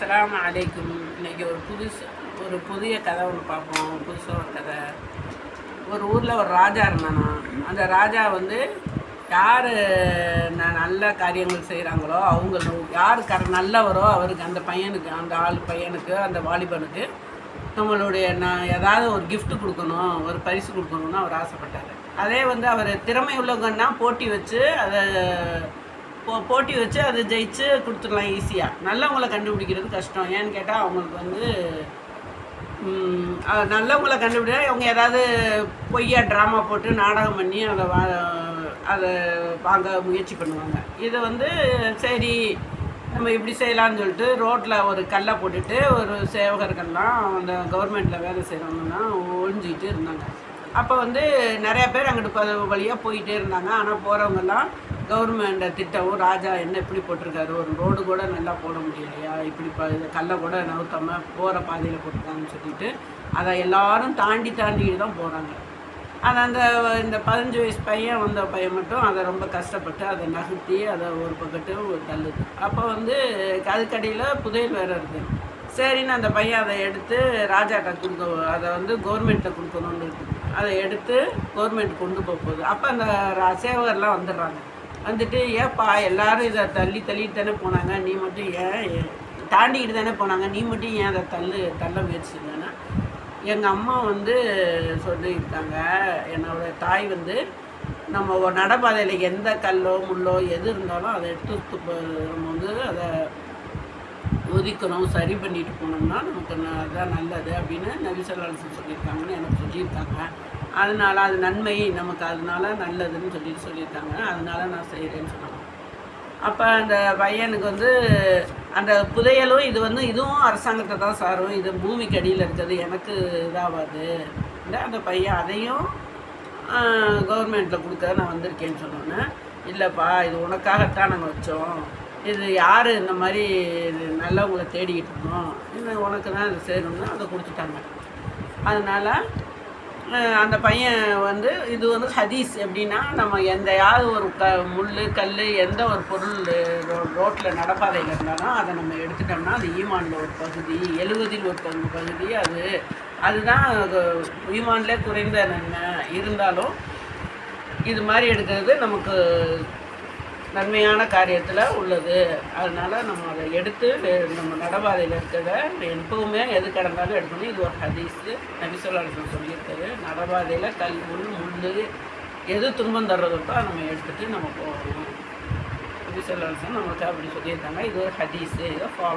அஸ்ஸலாமு அலைக்கும். இன்றைக்கி ஒரு புதிய கதை ஒன்று பார்ப்போம். புதுசாக ஒரு கதை. ஒரு ஊரில் ஒரு ராஜா இருந்தானா. அந்த ராஜா வந்து யார் நல்ல காரியங்கள் செய்கிறாங்களோ யார் நல்லவரோ அவருக்கு அந்த பையனுக்கு அந்த வாலிபனுக்கு நம்மளுடைய ஏதாவது ஒரு கிஃப்ட் கொடுக்கணும், ஒரு பரிசு கொடுக்கணும்னு அவர் ஆசைப்பட்டார். அதே வந்து அவர் திறமை உள்ளவங்கன்னா போட்டி வச்சு அதை ஜெயிச்சு கொடுத்துடலாம் ஈஸியாக. நல்லவங்களை கண்டுபிடிக்கிறது கஷ்டம். ஏன்னு கேட்டால் அவங்களுக்கு வந்து நல்லவங்களை கண்டுபிடிச்சா அவங்க ஏதாவது பொய்யா ட்ராமா போட்டு நாடகம் பண்ணி அதை வாங்க முயற்சி பண்ணுவாங்க. இதை வந்து சரி நம்ம இப்படி செய்யலான்னு சொல்லிட்டு ரோட்டில் ஒரு கல்லை போட்டுட்டு ஒரு சேவகர்கள்லாம் அந்த கவர்மெண்ட்டில் வேலை செய்கிறவங்கன்னா ஒழிஞ்சிக்கிட்டு இருந்தாங்க. அப்போ வந்து நிறையா பேர் அங்கிட்டு வழியாக போயிட்டே இருந்தாங்க. ஆனால் போகிறவங்கெல்லாம் கவர்மெண்ட்டை திட்டவும், ராஜா என்ன இப்படி போட்டிருக்காரு, ஒரு ரோடு கூட நல்லா போட முடியலையா, இப்படி இது கல்லை கூட நவுத்தாமல் போகிற பாதையில் போட்டிருக்காங்கன்னு சொல்லிட்டு அதை எல்லோரும் தாண்டிட்டு தான் போகிறாங்க. அது இந்த 15 வயசு பையன் மட்டும் அதை ரொம்ப கஷ்டப்பட்டு அதை நகர்த்தி அதை ஒரு பக்கத்து தள்ளுது. அப்போ வந்து அதுக்கடியில் புதையல் வேறு இருக்குது. சரின்னு அந்த பையன் அதை எடுத்து ராஜாட்ட அதை வந்து கவர்மெண்ட்டில் கொடுக்கணும்னு இருக்குது. அதை எடுத்து கவர்மெண்ட் கொண்டு போகுது. அப்போ அந்த சேவகர்லாம் வந்துடுறாங்க. வந்துட்டு ஏப்பா எல்லோரும் இதை தள்ளிட்டு தானே போனாங்க, நீ மட்டும் ஏன் தாண்டிக்கிட்டு தானே போனாங்க, நீ மட்டும் ஏன் அதை தள்ள முயற்சிங்கன்னா, எங்கள் அம்மா வந்து சொல்லியிருக்காங்க, என்னோடய தாய் வந்து நம்ம நடைபாதையில் எந்த கல்லோ முள்ளோ எது இருந்தாலும் அதை எடுத்து நம்ம வந்து அதை ஒதுக்கணும், சரி பண்ணிட்டு போனோம்னா நமக்கு அதுதான் நல்லது அப்படின்னு நபி ஸல்லல்லாஹு அலைஹி வஸல்லம் சொல்லியிருக்காங்கன்னு எனக்கு சொல்லியிருக்காங்க. அதனால் அது நன்மை நமக்கு, அதனால நல்லதுன்னு சொல்லியிருக்காங்க. அதனால் நான் செய்கிறேன்னு சொன்னாங்க. அப்போ அந்த பையனுக்கு வந்து அந்த புதையலும் இதுவும் அரசாங்கத்தை தான் சாரும், இது பூமிக்கு அடியில் இருக்கிறது, எனக்கு இதாகாது. அந்த பையன் அதையும் கவர்மெண்ட்டில் கொடுக்க நான் வந்திருக்கேன்னு சொன்னோன்னே, இல்லைப்பா இது உனக்காகத்தான் நாங்கள் வச்சோம், இது யார் இந்த மாதிரி நல்லவங்களை தேடிக்கிட்டு இருந்தோம், இன்னும் உனக்கு தான் இது சேரும்னு அதை கொடுத்துட்டாங்க. அதனால் அந்த பையன் வந்து இது வந்து ஹதீஸ். எப்படின்னா, நம்ம எந்தையாவது ஒரு முள் கல் எந்த ஒரு பொருள் ரோட்டில் நடப்பாதையில் இருந்தாலும் அதை நம்ம எடுத்துட்டோம்னா அது ஈமானில் ஒரு பகுதி, 70ல் ஒரு பகுதி. அதுதான் ஈமான்லே குறைந்த நன்மை. இருந்தாலும் இது மாதிரி எடுக்கிறது நமக்கு நன்மையான காரியத்தில் உள்ளது. அதனால் நம்ம அதை எடுத்து நம்ம நடபாதையில் இருக்கிறத எப்பவுமே எது கடந்தாலும் எடுக்கணும். இது ஒரு ஹதீஸு, நபி ஸல்லல்லாஹு அலைஹி வஸல்லம் சொல்லியிருக்காரு. நடபாதையில் கல் முள் எது துன்பம் தர்றதோ நம்ம எடுத்துகிட்டு நம்ம போகணும். நபி ஸல்லல்லாஹு அலைஹி வஸல்லம் நமக்கு அப்படி சொல்லியிருக்காங்க. இது ஒரு ஹதீஸு, இதை ஃபாலோ